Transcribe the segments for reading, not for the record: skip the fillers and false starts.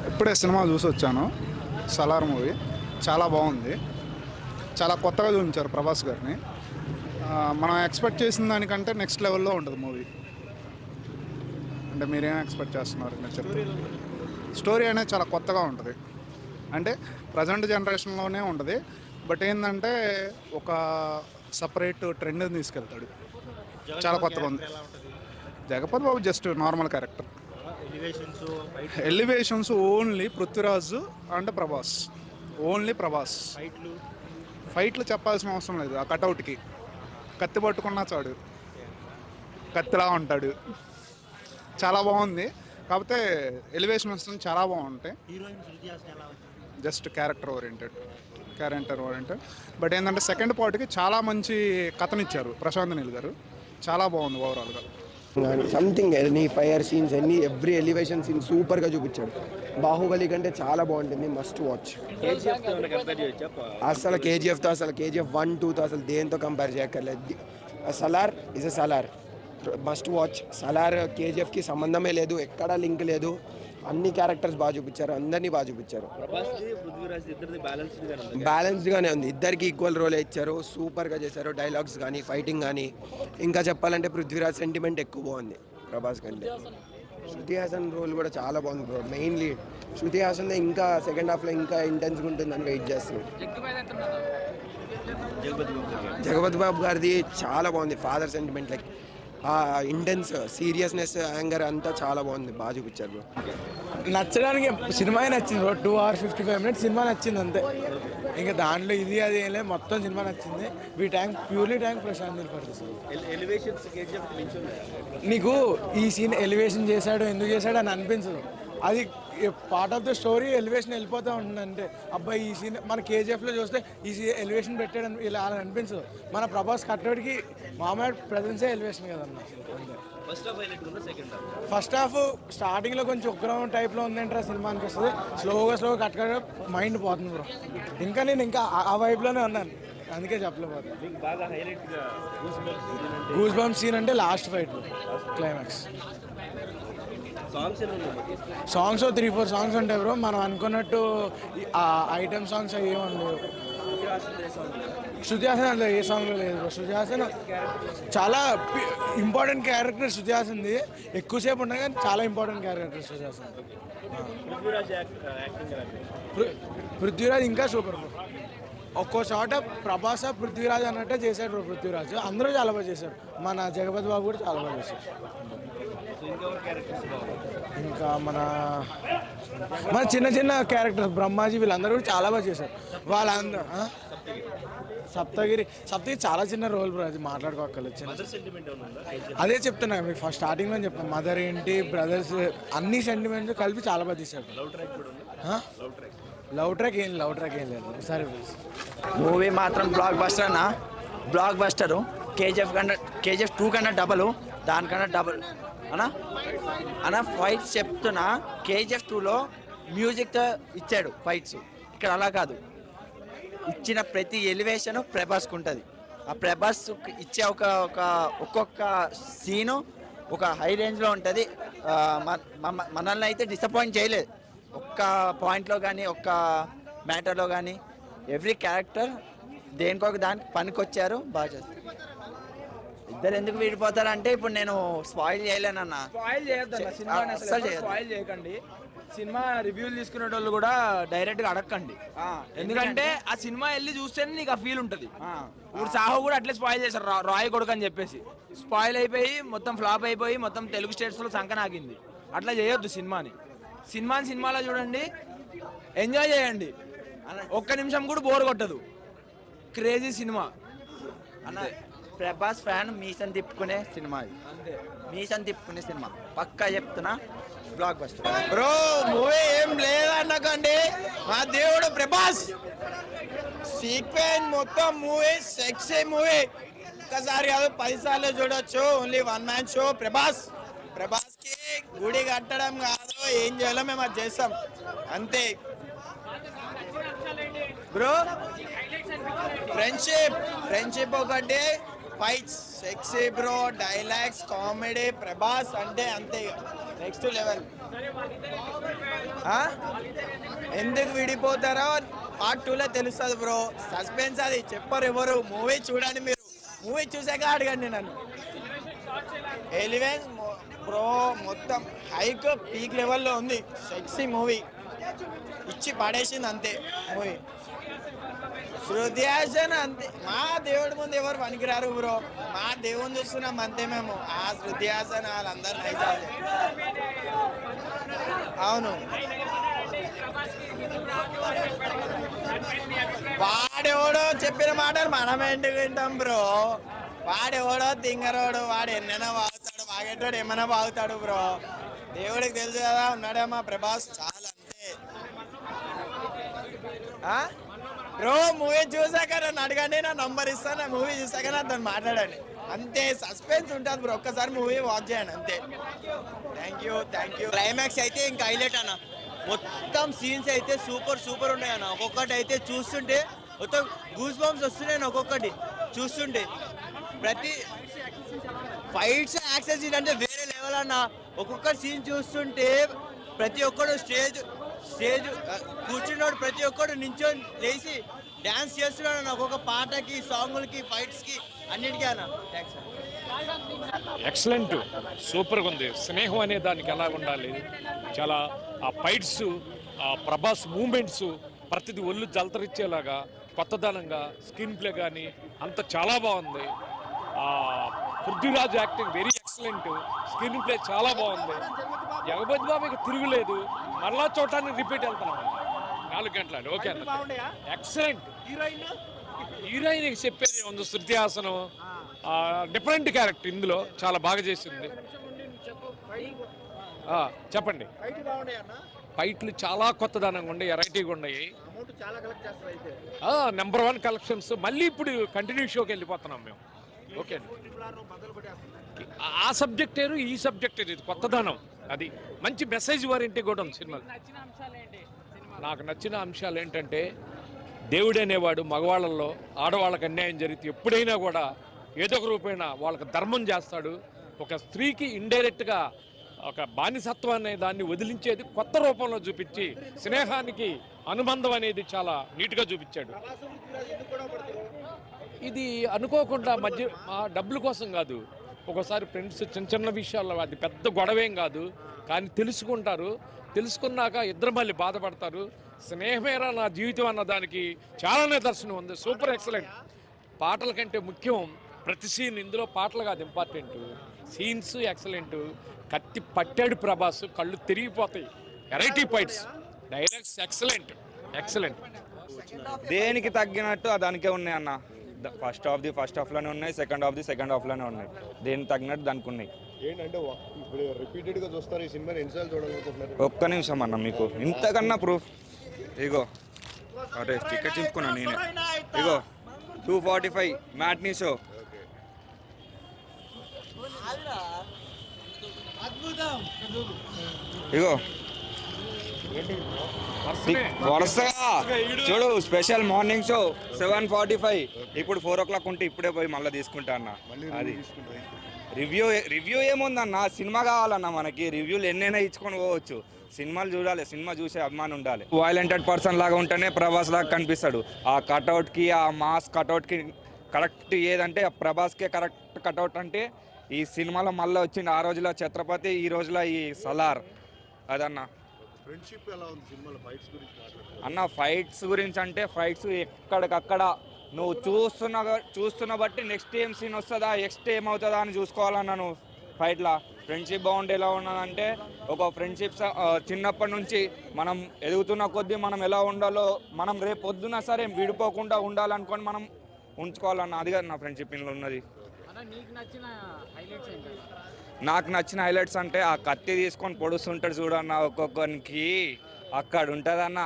ఇప్పుడే సినిమా చూసి వచ్చాను. సలార్ మూవీ చాలా బాగుంది. చాలా కొత్తగా చూపించారు ప్రభాస్ గారిని. మనం ఎక్స్పెక్ట్ చేసిన దానికంటే నెక్స్ట్ లెవెల్లో ఉంటుంది మూవీ. అంటే మీరేం ఎక్స్పెక్ట్ చేస్తున్నారు? నేను చెప్తాను. స్టోరీ అనేది చాలా కొత్తగా ఉంటుంది. అంటే ప్రజెంట్ జనరేషన్లోనే ఉంటుంది. బట్ ఏంటంటే ఒక సపరేట్ ట్రెండ్ని తీసుకెళ్తాడు. చాలా కొత్తగా ఉంది. Jagapathi Babu just normal character. Elevations only Prithviraj and Prabhas. Only Prabhas. ఫైట్లు చెప్పాల్సిన అవసరం లేదు. ఆ కటౌట్కి కత్తి పట్టుకున్నా చాడు, కత్తిలా ఉంటాడు. చాలా బాగుంది. కాకపోతే ఎలివేషన్స్ చాలా బాగుంటాయి. Just character oriented. బట్ ఏంటంటే సెకండ్ పార్ట్కి చాలా మంచి కథనిచ్చారు ప్రశాంత్ నీల్ గారు. చాలా బాగుంది ఓవరాల్గా. Something any fire scenes every elevation scene సూపర్గా చూపించాడు. బాహుబలి కంటే చాలా బాగుంటుంది. Must watch. అసలు కేజీఎఫ్తో కేజీఎఫ్ 1, 2తో అసలు దేంతో కంపేర్ చేయక్కర్లేదు. Salaar is a Salaar. Must watch. Salaar కేజీఎఫ్కి సంబంధమే లేదు, ఎక్కడా లింక్ లేదు. అన్ని క్యారెక్టర్స్ బాగా చూపించారు, అందరినీ బాగా చూపించారు. బ్యాలెన్స్డ్గానే ఉంది. ఇద్దరికి ఈక్వల్ రోల్ ఇచ్చారు. సూపర్గా చేశారు. డైలాగ్స్ కానీ ఫైటింగ్ కానీ. ఇంకా చెప్పాలంటే పృథ్వీరాజ్ సెంటిమెంట్ ఎక్కువ బాగుంది ప్రభాస్ కంటే. శృతి హాసన్ రోల్ కూడా చాలా బాగుంది బ్రో. మెయిన్లీ శృతి హాసన్ ఇంకా సెకండ్ హాఫ్లో ఇంకా ఇంటెన్స్గా ఉంటుందని వెయిట్ చేస్తున్నాం. జగపతి బాబు గారిది చాలా బాగుంది. Father sentiment like intense seriousness anger అంతా చాలా బాగుంది. బాగా చూపించారు బ్రో. నచ్చడానికి సినిమా నచ్చింది బ్రో. 2 hours 55 minutes సినిమా నచ్చింది అంతే. ఇంకా దాంట్లో ఇది అది ఏం లేదు, మొత్తం సినిమా నచ్చింది. ప్యూర్లీ ట్యాంక్ ప్రశాంత్ నీల్ నీకు ఈ సీన్ ఎలివేషన్ చేశాడు, ఎందుకు చేశాడు అని అనిపించదు. అది part of the story. Elevation వెళ్ళిపోతూ ఉంటుంది. అంటే అబ్బాయి ఈ సీన్ మన కేజీఎఫ్లో చూస్తే ఈ ఎలివేషన్ పెట్టాడు ఇలా అలా అనిపించదు. మన ప్రభాస్ కట్టడికి మామూలు ప్రజెన్సే ఎలివేషన్ కదన్న. ఫస్ట్ హాఫ్ స్టార్టింగ్లో కొంచెం ఉగ్రం టైప్లో ఉందంటే సినిమా అనిపిస్తుంది. స్లోగా కట్ మైండ్ పోతుంది బ్రో. నేను ఇంకా ఆ వైపులోనే ఉన్నాను, అందుకే చెప్పలేకపోతాను. గూస్ బంప్ సీన్ అంటే last fight climax. Songs 3-4 songs ఉంటాయి బ్రో. మనం అనుకున్నట్టు ఐటమ్ సాంగ్స్ అవి ఏమన్నా శృతి హాసన్ అందులో ఏ సాంగ్లో లేదు బ్రో. శృతి హాసన్ చాలా ఇంపార్టెంట్ క్యారెక్టర్. శృతి హాసన్ది ఎక్కువసేపు ఉన్నాయి కానీ చాలా ఇంపార్టెంట్ క్యారెక్టర్ శృతి హాసన్. పృథ్వీరాజ్ ఇంకా సూపర్ బ్రో. ఒక్కో చోట ప్రభాస్ పృథ్వీరాజ్ అన్నట్టే చేశాడు బ్రో. పృథ్వీరాజ్ అందరూ చాలా బాగా చేశారు. మన జగపతి బాబు కూడా చాలా బాగా చేశారు. ఇంకా మన చిన్న క్యారెక్టర్స్ బ్రహ్మాజీ వీళ్ళందరూ కూడా చాలా బాగా చేశారు. వాళ్ళందరూ సప్తగిరి చాలా చిన్న రోల్ బ్రో. అది మాట్లాడుకోగలచ్చు. అదే చెప్తున్నా మీకు ఫస్ట్ స్టార్టింగ్లో చెప్పాను. మదర్ ఏంటి, బ్రదర్స్ అన్ని సెంటిమెంట్స్ కలిపి చాలా బాగా తీశాడు. లవ్ ట్రాక్ ఏం లేదు. సరే మూవీ మాత్రం బ్లాక్ బస్టరు. కేజీఎఫ్ 2 కన్నా డబల్, దానికన్నా డబల్ అన్న ఫైట్స్ చెప్తున్నా. కేజీఎఫ్ 2లో మ్యూజిక్తో ఇచ్చాడు ఫైట్స్. ఇక్కడ అలా కాదు. ఇచ్చిన ప్రతి ఎలివేషను ప్రభాస్కి ఉంటుంది. ఆ ప్రభాస్ ఇచ్చే ఒక్కొక్క సీను ఒక హై రేంజ్లో ఉంటుంది. మనల్ని అయితే డిసప్పాయింట్ చేయలేదు ఒక్క పాయింట్లో కానీ, ఒక్క మ్యాటర్లో కానీ. ఎవ్రీ క్యారెక్టర్ దేనికొక దానికి పనికొచ్చారు, బాగా చేస్తారు. ఇద్దరు ఎందుకు విడిపోతారంటే ఇప్పుడు నేను స్పాయిల్ చేయలేనన్నా. స్పాయిల్ చేయకండి. సినిమా రివ్యూలు తీసుకునే వాళ్ళు కూడా డైరెక్ట్గా అడగండి. ఎందుకంటే ఆ సినిమా వెళ్ళి చూస్తేనే నీకు ఆ ఫీల్ ఉంటుంది. ఇప్పుడు సాహో కూడా అట్లే స్పాయిల్ చేశారు, రాయ్ కొడుకు అని చెప్పేసి. స్పాయిల్ అయిపోయి మొత్తం ఫ్లాప్ అయిపోయి మొత్తం తెలుగు స్టేట్స్లో సంకనాగింది. అట్లా చేయొద్దు సినిమాలో చూడండి, ఎంజాయ్ చేయండి. ఒక్క నిమిషం కూడా బోర్ కొట్టదు. క్రేజీ సినిమా అన్న. ప్రభాస్ ఫ్యాన్ మీసం తిప్పుకునే సినిమా ఇది. మీసం సినిమా పక్కా చెప్తున్నా. Block buster bro. మూవీ ఏం లేదన్నకండి, మా దేవుడు ప్రభాస్. సీక్వెన్స్ మొత్తం మూవీ సెక్సీ మూవీ. ఒక్కసారి కాదు 10 సార్లు చూడొచ్చు. Only 1 man show. ప్రభాస్కి గుడి కట్టడం కాదు, ఏం చేయాలో మేము అది చేస్తాం అంతే బ్రో. ఫ్రెండ్షిప్ ఒకటి, fights sexy bro, dialogues, comedy, Prabhas అంటే అంతే నెక్స్ట్ లెవెల్. ఎందుకు విడిపోతారో పార్ట్ 2లో తెలుస్తుంది బ్రో. సస్పెన్స్ అది చెప్పరు ఎవరు. మూవీ చూడండి, మీరు మూవీ చూసాక అడగండి నన్ను. ఎలివెన్స్ బ్రో మొత్తం హైక్ పీక్ లెవెల్లో ఉంది. సెక్సీ మూవీ ఇచ్చి పడేసింది అంతే మూవీ. శృతి హాసన్ అంతే, మా దేవుడి ముందు ఎవరు పనికిరారు బ్రో. మా దేవుని చూస్తున్నాం అంతే మేము. ఆ శృతి హాసన్ వాళ్ళందరూ నైజాలి. అవును, వాడెవడో చెప్పిన మాటలు మనం ఎందుకు వింటాం బ్రో. వాడెవడో తింగరోడు, వాడు ఎన్నైనా బాగుతాడు, వాగేటోడు ఏమైనా బాగుతాడు బ్రో. దేవుడికి తెలుసు కదా, ఉన్నాడేమో ప్రభాస్ చాలా అంతే. బ్రో మూవీ చూసాక నన్ను అడగండి, నా నంబర్ ఇస్తాను. నా మూవీ చూసాక నాతో మాట్లాడండి అంతే. సస్పెన్స్ ఉంటుంది బ్రో, ఒక్కసారి మూవీ వాచ్ చేయండి అంతే. Thank you. క్లైమాక్స్ అయితే ఇంకా హైలైట్ అన్న. మొత్తం సీన్స్ అయితే సూపర్ ఉన్నాయి అన్న. ఒక్కొక్కటి అయితే చూస్తుంటే మొత్తం గూస్ బంప్స్ వస్తున్నాయి ఒక్కొక్కటి చూస్తుంటే. ప్రతి ఫైట్స్ యాక్షన్ సీన్ అంటే వేరే లెవెల్ అన్న. ఒక్కొక్క సీన్ చూస్తుంటే ప్రతి ఒక్కడు స్టేజ్ కూర్చున్నాడు, ప్రతి ఒక్కడు నించొని లేచి డ్యాన్స్ చేస్తున్నాడు అన్న. ఒక్కొక్క పాటకి, సాంగులకి, ఫైట్స్కి అన్నిటికీ అన్న. థ్యాంక్స్ అన్న. ఎక్సలెంట్, సూపర్గా ఉంది. స్నేహం అనే దానికి ఎలా ఉండాలి, చాలా ఆ ఫైట్స్, ఆ ప్రభాస్ మూమెంట్స్ ప్రతిదీ ఒళ్ళు జలతరిచ్చేలాగా కొత్తదనంగా స్క్రీన్ ప్లే కానీ అంత చాలా బాగుంది. Prithviraj acting very excellent, screen play చాలా బాగుంది. జగపతి బాబుకి తిరుగులేదు, మరలా చూడటానికి రిపీట్ వెళ్తున్నాం 4 గంటలు. ఓకే అన్న, ఎక్సలెంట్. హీరోయిన్ చెప్పేది ఉంది, శృతి హాసన్ డిఫరెంట్ క్యారెక్టర్ ఇందులో చాలా బాగా చేసింది. చెప్పండి. ఫైట్లు చాలా కొత్తదనంగా ఉన్నాయి, వెరైటీగా ఉన్నాయి. Number 1 collections. మళ్ళీ ఇప్పుడు కంటిన్యూ షోకి వెళ్ళిపోతున్నాం మేము. ఓకే అండి, ఆ సబ్జెక్ట్ ఏరు, ఈ సబ్జెక్ట్ ఏరు, ఇది కొత్తదనం. అది మంచి మెసేజ్ వారింటి కూడా ఉంది సినిమా. నాకు నచ్చిన అంశాలు ఏంటంటే, దేవుడు అనేవాడు మగవాళ్ళల్లో ఆడవాళ్ళకి అన్యాయం జరిగితే ఎప్పుడైనా కూడా ఏదో ఒక రూపేణ వాళ్ళకి ధర్మం చేస్తాడు. ఒక స్త్రీకి ఇండైరెక్ట్గా ఒక బానిసత్వాన్ని దాన్ని వదిలించేది కొత్త రూపంలో చూపించి స్నేహానికి అనుబంధం అనేది చాలా నీట్గా చూపించాడు. ఇది అనుకోకుండా మధ్య డబ్బుల కోసం కాదు, ఒకసారి ఫ్రెండ్స్ చిన్న విషయాల్లో అది పెద్ద గొడవేం కాదు, కానీ తెలుసుకుంటారు. తెలుసుకున్నాక ఇద్దరు మళ్ళీ బాధపడతారు. స్నేహమేరా నా జీవితం అన్న దానికి చాలా నిదర్శనం ఉంది. Super excellent. పాటల కంటే ముఖ్యం ప్రతి సీన్. ఇందులో పాటలు కాదు ఇంపార్టెంట్, సీన్స్ ఎక్సలెంట్. కత్తి పట్టాడు ప్రభాస్, కళ్ళు తిరిగిపోతాయి. Variety fights, dialogues excellent. దేనికి తగ్గినట్టు దానికే ఉన్నాయి అన్న. ఫస్ట్ హాఫ్లోనే ఉన్నాయి, సెకండ్ హాఫ్లోనే ఉన్నాయి. దేనికి తగ్గినట్టు దానికి ఉన్నాయి. ఏంటంటే ఇప్పుడు రిపీటెడ్గా చూస్తారు ఈ సినిమాని, ఎన్నిసార్లు చూడాలనుకుంటున్నారు? ఒక్క నిమిషం అన్న, మీకు ఇంతకన్నా ప్రూఫ్ ఇగో. అదే టికెట్ చింపుకున్నాను నేనే. ఇగో 245 మ్యాట్నీ షో. ఇగో వరుసగా చూడు, స్పెషల్ మార్నింగ్ షో 7:45. ఇప్పుడు 4 o'clock ఉంటే ఇప్పుడే పోయి మళ్ళీ తీసుకుంటా అన్న. అది రివ్యూ ఏముందన్న, సినిమా కావాలన్న మనకి. రివ్యూలు ఎన్నైనా ఇచ్చుకొని పోవచ్చు. సినిమాలు చూడాలి, సినిమా చూసే అభిమానం ఉండాలి. వైలెంటెడ్ పర్సన్ లాగా ఉంటేనే ప్రభాస్ లాగా కనిపిస్తాడు. ఆ కటౌట్కి, ఆ మాస్ కటౌట్కి కరెక్ట్ ఏదంటే ప్రభాస్కే కరెక్ట్ కటౌట్ అంటే ఈ సినిమాలో మళ్ళీ వచ్చింది. ఆ రోజులో ఛత్రపతి, ఈ రోజులో ఈ సలార్. అదన్న ఫ్రెండ్షిప్ ఎలా ఉంది సినిమాలో? ఫైట్స్ గురించి అన్న, ఫైట్స్ గురించి అంటే ఫైట్స్ ఎక్కడికక్కడ నువ్వు చూస్తున్న బట్టి నెక్స్ట్ ఏం సీన్ వస్తుందా, నెక్స్ట్ ఏమవుతుందా అని చూసుకోవాలన్నా నువ్వు ఫైట్లా. ఫ్రెండ్షిప్ బాగుంటే ఎలా ఉన్నదంటే, ఒక ఫ్రెండ్షిప్ చిన్నప్పటి నుంచి మనం ఎదుగుతున్న కొద్దీ మనం ఎలా ఉండాలో, మనం రేపు పొద్దున సరే విడిపోకుండా ఉండాలనుకొని మనం ఉంచుకోవాలన్న. అది కాదు నా ఫ్రెండ్షిప్ ఇందులో ఉన్నది. నాకు నచ్చిన హైలైట్స్ అంటే ఆ కత్తి తీసుకొని పొడుస్తుంటాడు చూడన్న ఒక్కొక్కరికి, అక్కడ ఉంటుందన్న.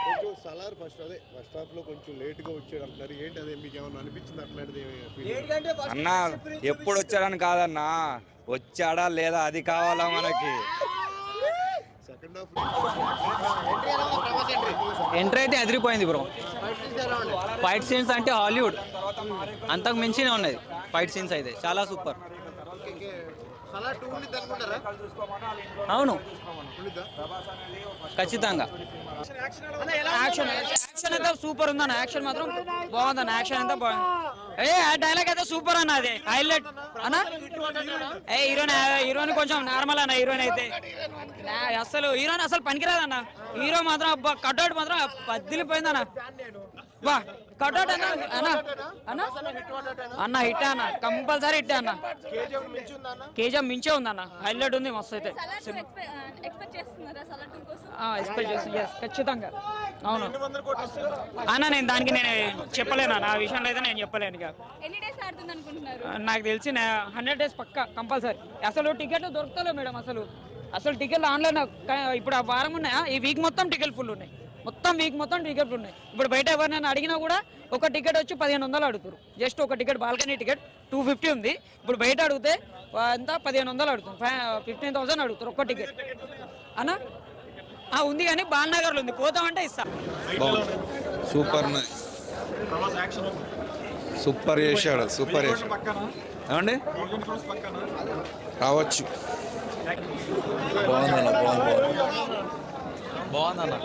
కొంచెం సలార్ ఫస్ట్ హాఫ్లో కొంచెం లేట్గా వచ్చాడు అంటున్నారు. ఏంటి అదే మీకు ఏమన్నా అనిపించింది అట్లాంటిది? అన్న ఎప్పుడు వచ్చాడని కాదన్నా, వచ్చాడా లేదా అది కావాలా మనకి. సెకండ్ హాఫ్ ఎంట్రీ అయితే అదిరిపోయింది బ్రో. ఫైట్ సీన్స్ అంటే హాలీవుడ్ అంతకు మించినే ఉన్నది. ఫైట్ సీన్స్ అయితే చాలా సూపర్. అవును ఖచ్చితంగా. యాక్షన్ అయితే సూపర్ ఉందన్న. యాక్షన్ మాత్రం బాగుందన్న. యాక్షన్ అంతా బాగుంది. ఆ డైలాగ్ అయితే సూపర్ అన్న. అది హైలైట్ అన్న. హీరోయిన్ కొంచెం నార్మల్ అన్న. హీరోయిన్ అయితే హీరోయిన్ అసలు పనికిరాదన్న. హీరో మాత్రం కట్అవుట్ మాత్రం పద్దిలిపోయిందన్న. బా కట్అవుట్ అన్న అన్న హిట్ అన్న. కంపల్సరీ హిట్ అన్న. కేజీఎఫ్ మించే ఉందన్న. హైలైట్ ఉంది మస్తు అయితే. ఎక్స్పెక్ట్ చేసి ఖచ్చితంగా. అవును అన్న. నేను దానికి నేను చెప్పలేను అన్న. ఆ విషయంలో అయితే నేను చెప్పలేను. ఇక నాకు తెలిసి 100 days పక్కా కంపల్సరీ. అసలు టికెట్లు దొరుకుతలేవు మేడం. అసలు టికెట్లు ఆన్లైన్ ఇప్పుడు ఆ వారం ఉన్నాయా? ఈ వీక్ మొత్తం టికెట్ ఫుల్ ఉన్నాయి. మొత్తం వీక్ మొత్తం టికెట్లు ఉన్నాయి. ఇప్పుడు బయట ఎవరినైనా అడిగినా కూడా ఒక టికెట్ వచ్చి 1500 అడుగుతారు. జస్ట్ ఒక టికెట్ బాల్కనీ టికెట్ 250 ఉంది. ఇప్పుడు బయట అడిగితే అంతా 1500 అడుగుతారు. 15,000 అడుగుతారు ఒక్క టికెట్ అన్న. ఉంది కానీ బాలనగర్లో ఉంది. పోతామంటే ఇస్తా. సూపర్ సూపర్ చేశాడు. సూపర్ చేశాడు. ఏమండి రావచ్చు. బాగుందన్న.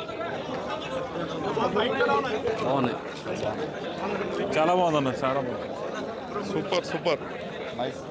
బాగుంది. చాలా బాగుందన్న. చాలా బాగుంది. Super nice.